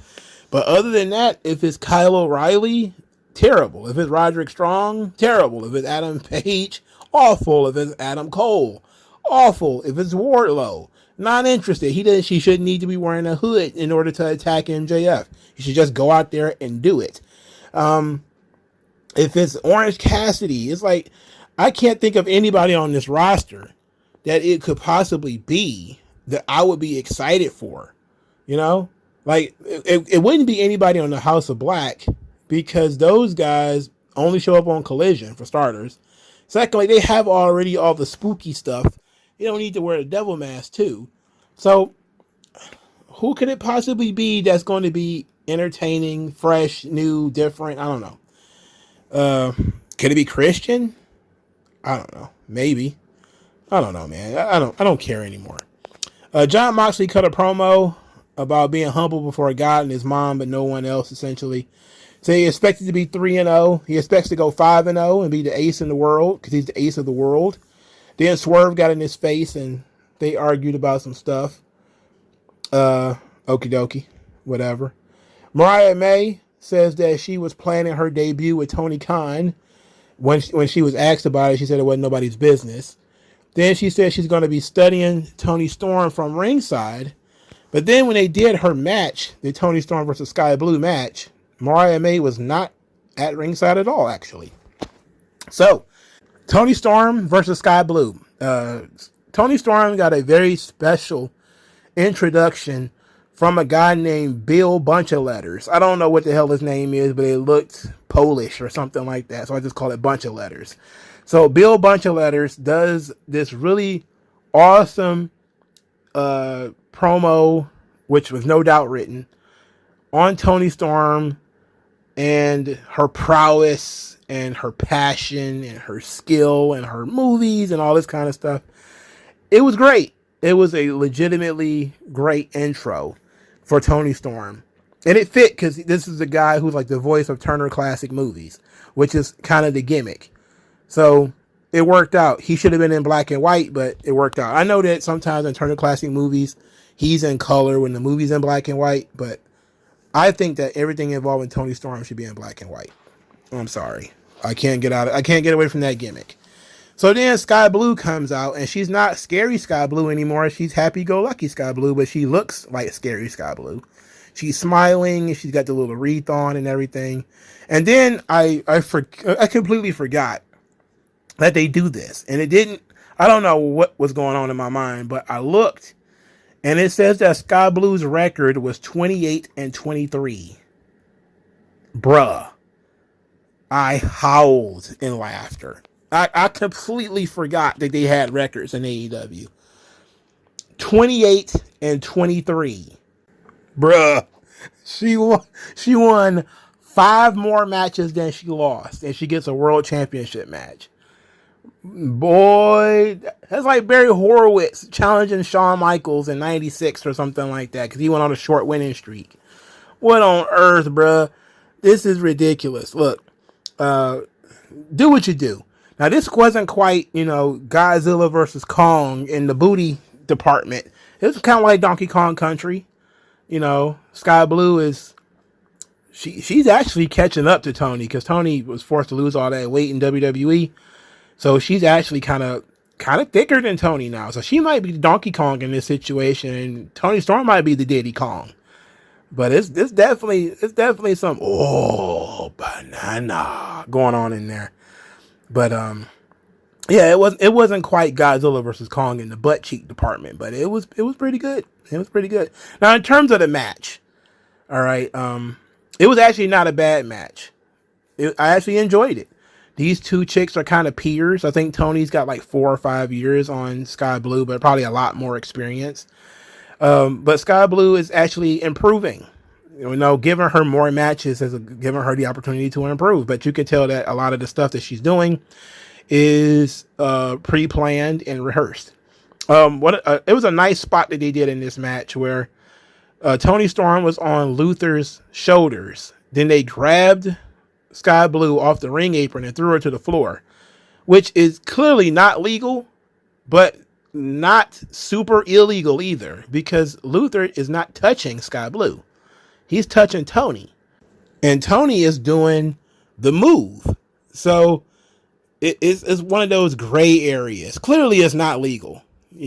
But other than that, if it's Kyle O'Reilly, terrible. If it's Roderick Strong, terrible. If it's Adam Page, awful. If it's Adam Cole, awful. If it's Wardlow, not interested. She shouldn't need to be wearing a hood in order to attack MJF. You should just go out there and do it. If it's Orange Cassidy, it's like, I can't think of anybody on this roster that it could possibly be that I would be excited for. Like, it wouldn't be anybody on the House of Black, because those guys only show up on Collision, for starters. Secondly, they have already all the spooky stuff You don't need to wear the devil mask too. So who could it possibly be that's going to be entertaining, fresh, new, different? I don't know. Could it be Christian? I don't know. Maybe. I don't know, man. I don't care anymore. John Moxley cut a promo about being humble before God and his mom, but no one else, essentially. So he expected to be 3-0. He expects to go 5-0 and be the ace in the world because he's the ace of the world. Then Swerve got in his face and they argued about some stuff. Okie dokie. Whatever. Mariah May says that she was planning her debut with Tony Khan. When she was asked about it, she said it wasn't nobody's business. Then she said she's going to be studying Toni Storm from ringside. But then when they did her match, the Toni Storm versus Sky Blue match, Mariah May was not at ringside at all, actually. So, Toni Storm versus Sky Blue. Toni Storm got a very special introduction from a guy named Bill Bunch of Letters. I don't know what the hell his name is, but it looked Polish or something like that. So I just call it Bunch of Letters. So Bill Bunch of Letters does this really awesome promo, which was no doubt written, on Toni Storm and her prowess and her passion and her skill and her movies and all this kind of stuff. It was great. It was a legitimately great intro for Toni Storm. And it fit because this is a guy who's like the voice of Turner Classic Movies, which is kind of the gimmick. So it worked out. He should have been in black and white, but it worked out. I know that sometimes in Turner Classic Movies, he's in color when the movie's in black and white, but I think that everything involving Toni Storm should be in black and white. I'm sorry. I can't get away from that gimmick. So then Sky Blue comes out, and she's not scary Sky Blue anymore. She's happy-go-lucky Sky Blue, but she looks like scary Sky Blue. She's smiling, and she's got the little wreath on and everything. And then I completely forgot that they do this. And it didn't, I don't know what was going on in my mind, but I looked, and it says that Sky Blue's record was 28-23. Bruh. I howled in laughter. I completely forgot that they had records in AEW. 28-23. Bruh. She won 5 more matches than she lost, and she gets a world championship match. Boy, that's like Barry Horowitz challenging Shawn Michaels in 96 or something like that, because he went on a short winning streak. What on earth, bruh? This is ridiculous. Look, do what you do. Now, this wasn't quite, Godzilla versus Kong in the booty department. It was kind of like Donkey Kong Country. Sky Blue is, she's actually catching up to Tony, because Tony was forced to lose all that weight in WWE. So she's actually kind of thicker than Tony now. So she might be Donkey Kong in this situation, and Toni Storm might be the Diddy Kong. But it's definitely some banana going on in there. But yeah, it wasn't quite Godzilla versus Kong in the butt cheek department, but it was pretty good. It was pretty good. Now, in terms of the match, all right, it was actually not a bad match. I actually enjoyed it. These two chicks are kind of peers. I think Tony's got like 4 or 5 years on Sky Blue, but probably a lot more experience. But Sky Blue is actually improving. Giving her more matches has given her the opportunity to improve. But you can tell that a lot of the stuff that she's doing is pre-planned and rehearsed. It was a nice spot that they did in this match where Toni Storm was on Luther's shoulders. Then they grabbed Sky Blue off the ring apron and threw her to the floor, which is clearly not legal, but not super illegal either, because Luther is not touching Sky Blue. He's touching Tony, and Tony is doing the move. So it's one of those gray areas. Clearly it's not legal.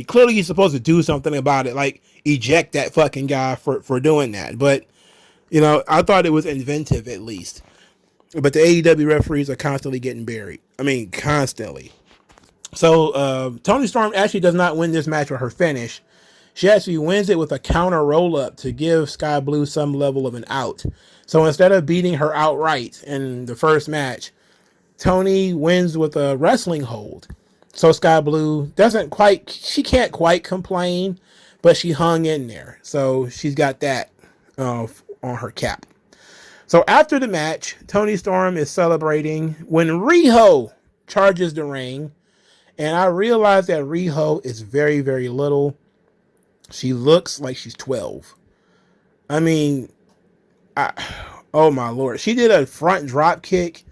Clearly he's supposed to do something about it, like eject that fucking guy for doing that. But, I thought it was inventive at least. But the AEW referees are constantly getting buried. I mean, constantly. So Toni Storm actually does not win this match with her finish. She actually wins it with a counter roll-up to give Sky Blue some level of an out. So instead of beating her outright in the first match, Toni wins with a wrestling hold. So Sky Blue she can't quite complain, but she hung in there. So she's got that on her cap. So after the match, Toni Storm is celebrating when Riho charges the ring. And I realize that Riho is very, very little. She looks like she's 12. I mean, oh my Lord. She did a front drop kick.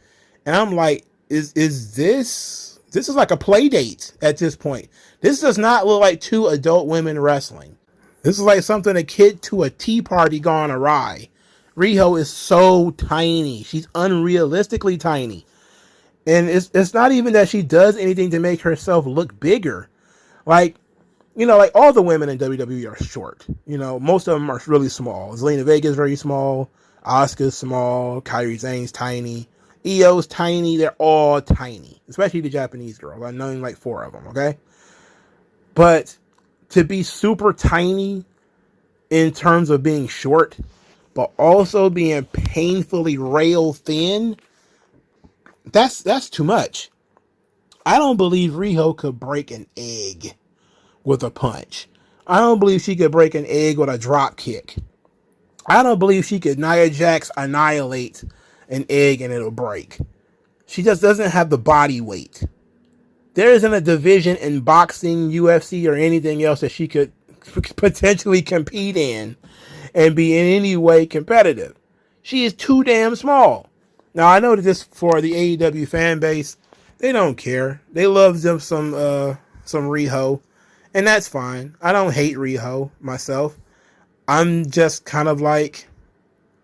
And I'm like, is this is like a play date at this point. This does not look like two adult women wrestling. This is like something a kid to a tea party gone awry. Riho is so tiny. She's unrealistically tiny. And it's not even that she does anything to make herself look bigger. Like, like all the women in WWE are short. Most of them are really small. Zelina Vega's very small. Asuka's small. Kairi Sane's tiny. Io's tiny. They're all tiny. Especially the Japanese girls. I know like 4 of them, okay? But to be super tiny in terms of being short, but also being painfully rail thin, that's too much. I don't believe Riho could break an egg with a punch. I don't believe she could break an egg with a drop kick. I don't believe she could Nia Jax annihilate an egg and it'll break. She just doesn't have the body weight. There isn't a division in boxing, UFC, or anything else that she could potentially compete in and be in any way competitive. She is too damn small. Now, I know that this for the AEW fan base, they don't care. They love them some Riho, and that's fine. I don't hate Riho myself. I'm just kind of like,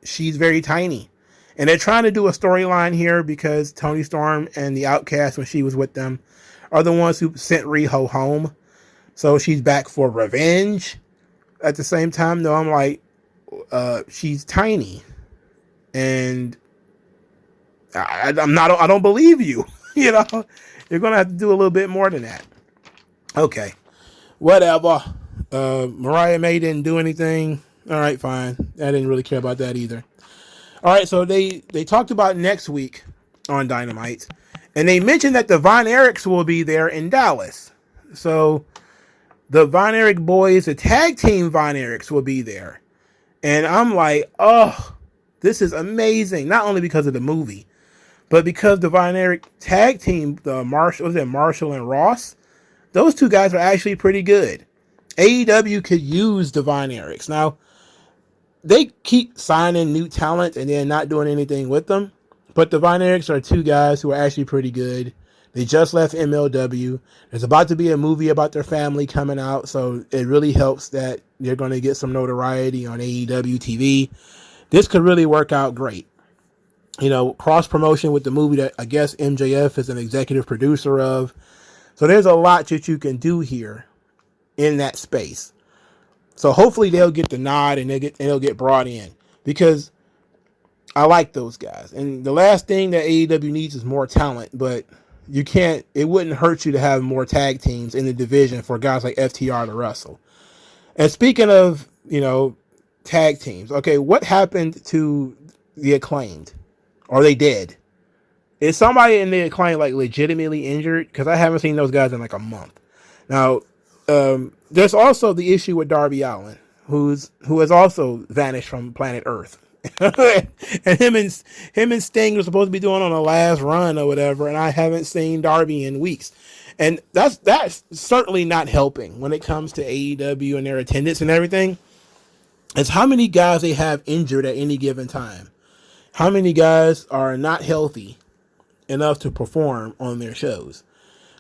she's very tiny. And they're trying to do a storyline here because Toni Storm and the Outcast, when she was with them, are the ones who sent Riho home. So she's back for revenge. At the same time, though, I'm like, she's tiny. And I don't believe you. You're going to have to do a little bit more than that. Okay. Whatever. Mariah May didn't do anything. All right, fine. I didn't really care about that either. All right, so they talked about next week on Dynamite, and they mentioned that the Von Erichs will be there in Dallas. So the Von Erich boys, the tag team Von Erichs, will be there. And I'm like, oh, this is amazing. Not only because of the movie, but because the Von Erich tag team, the Marshall and Ross, those two guys are actually pretty good. AEW could use the Von Erichs. Now, they keep signing new talent and then not doing anything with them. But the Von Erichs are two guys who are actually pretty good. They just left MLW. There's about to be a movie about their family coming out. So it really helps that they're going to get some notoriety on AEW TV. This could really work out great. Cross promotion with the movie that I guess MJF is an executive producer of. So there's a lot that you can do here in that space. So hopefully they'll get the nod and they'll get brought in, because I like those guys. And the last thing that AEW needs is more talent, but it wouldn't hurt you to have more tag teams in the division for guys like FTR to wrestle. And speaking of, tag teams, okay, what happened to the Acclaimed? Are they dead? Is somebody in the Acclaimed like legitimately injured? Because I haven't seen those guys in like a month. Now, there's also the issue with Darby Allin, who has also vanished from planet Earth. And him and Sting are supposed to be doing on a last run or whatever, and I haven't seen Darby in weeks. And that's certainly not helping when it comes to AEW and their attendance and everything. It's how many guys they have injured at any given time. How many guys are not healthy enough to perform on their shows.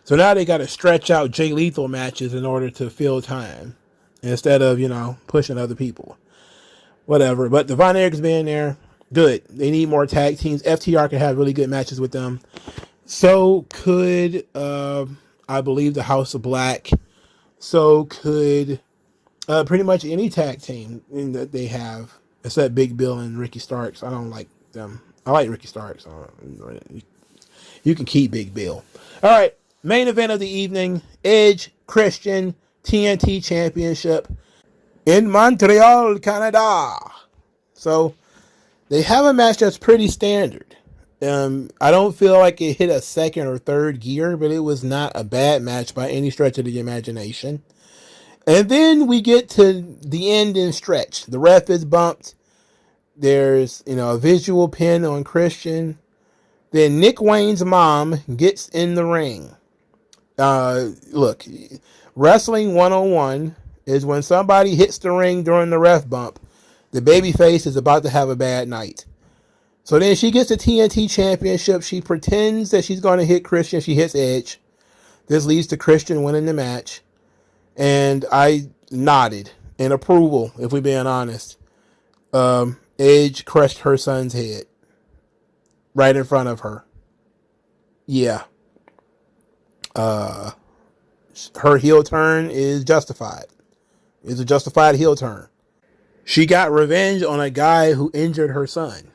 So now they got to stretch out Jay Lethal matches in order to fill time instead of, pushing other people. Whatever. But the Von Erichs being there, good. They need more tag teams. FTR can have really good matches with them. So could, I believe, the House of Black. So could pretty much any tag team that they have, except Big Bill and Ricky Starks. I don't like them. I like Ricky Starks. You can keep Big Bill. All right. Main event of the evening, Edge, Christian, TNT Championship in Montreal, Canada. So they have a match that's pretty standard. I don't feel like it hit a second or third gear, but it was not a bad match by any stretch of the imagination. And then we get to the end and stretch. The ref is bumped. There's, a visual pin on Christian. Then Nick Wayne's mom gets in the ring. Look, Wrestling 101 is when somebody hits the ring during the ref bump, the babyface is about to have a bad night. So then she gets the TNT Championship. She pretends that she's going to hit Christian. She hits Edge. This leads to Christian winning the match. And I nodded in approval, if we're being honest. Edge crushed her son's head right in front of her. Yeah. Her heel turn is justified. It's a justified heel turn. She got revenge on a guy who injured her son.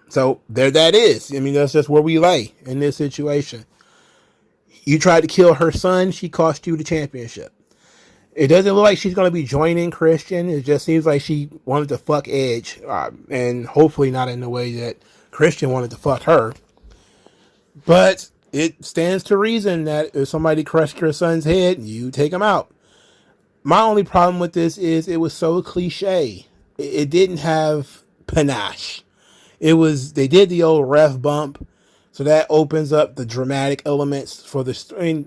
So there that is. I mean, that's just where we lay in this situation. You tried to kill her son. She cost you the championship. It doesn't look like she's going to be joining Christian. It just seems like she wanted to fuck Edge. And hopefully not in the way that Christian wanted to fuck her. But it stands to reason that if somebody crushed your son's head, you take him out. My only problem with this is it was so cliche. It didn't have panache. They did the old ref bump. So that opens up the dramatic elements for the,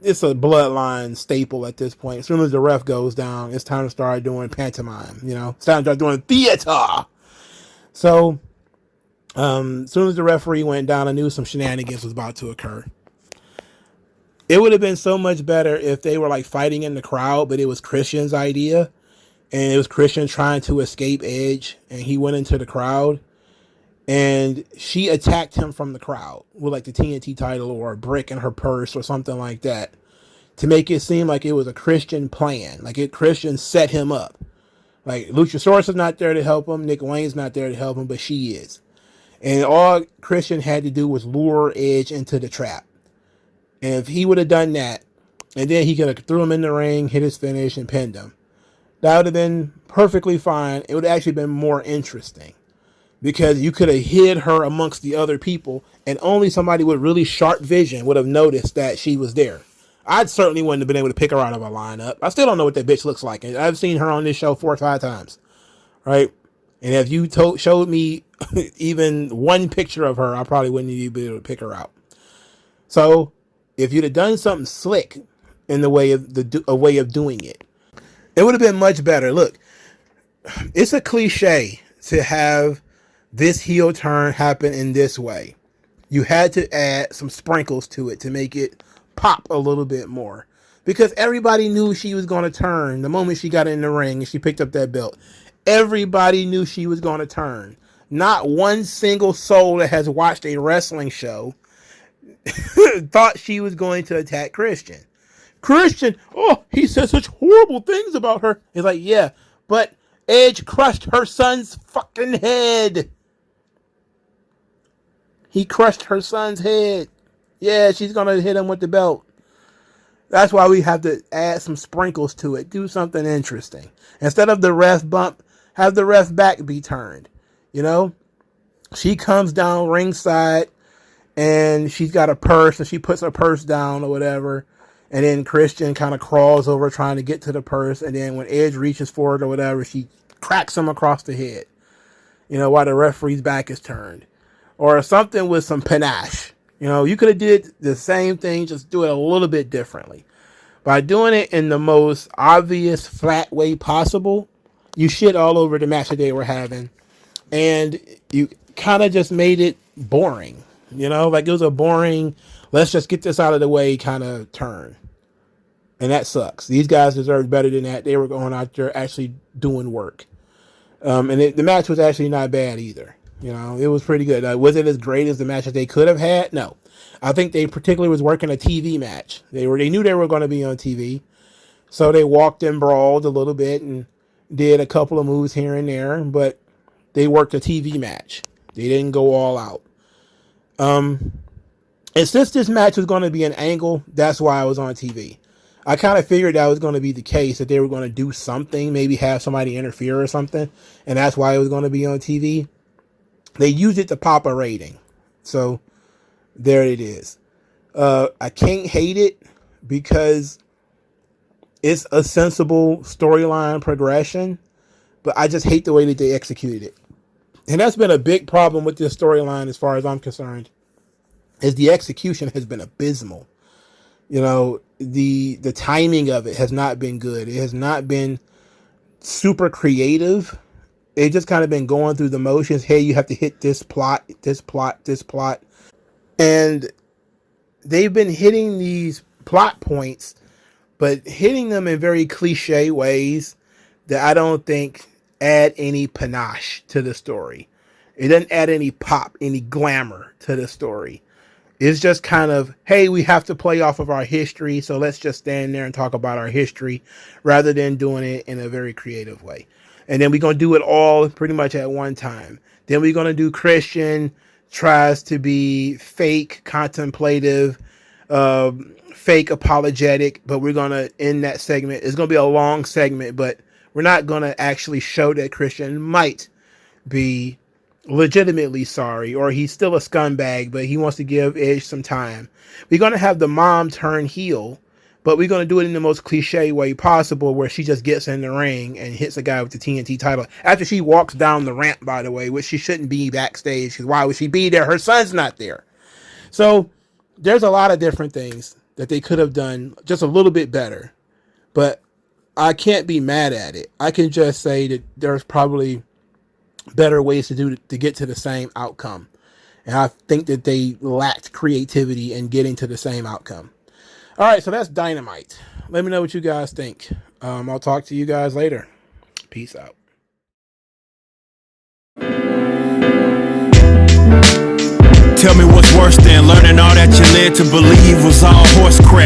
it's a bloodline staple at this point. As soon as the ref goes down, it's time to start doing pantomime, it's time to start doing theater. So, as soon as the referee went down, I knew some shenanigans was about to occur. It would have been so much better if they were like fighting in the crowd, but it was Christian's idea. And it was Christian trying to escape Edge, and he went into the crowd. And she attacked him from the crowd with like the TNT title or a brick in her purse or something like that to make it seem like it was a Christian plan. Like Christian set him up. Like Luchasaurus is not there to help him. Nick Wayne's not there to help him, but she is. And all Christian had to do was lure Edge into the trap. And if he would have done that, and then he could have threw him in the ring, hit his finish, and pinned him, that would have been perfectly fine. It would have actually been more interesting. Because you could have hid her amongst the other people, and only somebody with really sharp vision would have noticed that she was there. I certainly wouldn't have been able to pick her out of a lineup. I still don't know what that bitch looks like. And I've seen her on this show 4 or 5 times. Right? And if you showed me even one picture of her, I probably wouldn't even be able to pick her out. So, if you'd have done something slick in the way of a way of doing it, it would have been much better. Look, it's a cliche to have this heel turn happen in this way. You had to add some sprinkles to it to make it pop a little bit more. Because everybody knew she was going to turn the moment she got in the ring and she picked up that belt. Everybody knew she was going to turn. Not one single soul that has watched a wrestling show thought she was going to attack Christian. Christian, he said such horrible things about her. It's like, yeah, but Edge crushed her son's fucking head. He crushed her son's head. Yeah, she's going to hit him with the belt. That's why we have to add some sprinkles to it. Do something interesting. Instead of the ref bump, have the ref back be turned. She comes down ringside and she's got a purse and she puts her purse down or whatever. And then Christian kind of crawls over trying to get to the purse. And then when Edge reaches for it or whatever, she cracks him across the head. While the referee's back is turned. Or something with some panache. You could have did the same thing, just do it a little bit differently. By doing it in the most obvious, flat way possible, you shit all over the match that they were having. And you kind of just made it boring. Like it was a boring, let's just get this out of the way kind of turn. And that sucks. These guys deserved better than that. They were going out there actually doing work. And the match was actually not bad either. It was pretty good. Was it as great as the match that they could have had? No. I think they particularly was working a TV match. They knew they were going to be on TV. So they walked and brawled a little bit and did a couple of moves here and there, but they worked a TV match. They didn't go all out. And since this match was going to be an angle, that's why I was on TV. I kind of figured that was going to be the case, that they were going to do something, maybe have somebody interfere or something, and that's why it was going to be on TV. They used it to pop a rating. So there it is. I can't hate it because it's a sensible storyline progression, but I just hate the way that they executed it. And that's been a big problem with this storyline as far as I'm concerned, is the execution has been abysmal. You know, the timing of it has not been good. It has not been super creative. It just kind of been going through the motions. Hey, you have to hit this plot, this plot, this plot. And they've been hitting these plot points, but hitting them in very cliche ways that I don't think add any panache to the story. It doesn't add any pop, any glamour to the story. It's just kind of, hey, we have to play off of our history, so let's just stand there and talk about our history rather than doing it in a very creative way. And then we're going to do it all pretty much at one time. Then we're going to do Christian tries to be fake contemplative, fake apologetic, but we're going to end that segment. It's going to be a long segment, but we're not going to actually show that Christian might be legitimately sorry, or he's still a scumbag, but he wants to give Edge some time. We're going to have the mom turn heel, but we're going to do it in the most cliche way possible, where she just gets in the ring and hits a guy with the TNT title after she walks down the ramp, by the way, which she shouldn't be backstage, because why would she be there? Her son's not there. So there's a lot of different things that they could have done just a little bit better, but I can't be mad at it. I can just say that there's probably better ways to get to the same outcome. And I think that they lacked creativity in getting to the same outcome. All right, so that's Dynamite. Let me know what you guys think. I'll talk to you guys later. Peace out.
Tell me what's worse than learning all that you led to believe was all horse crap.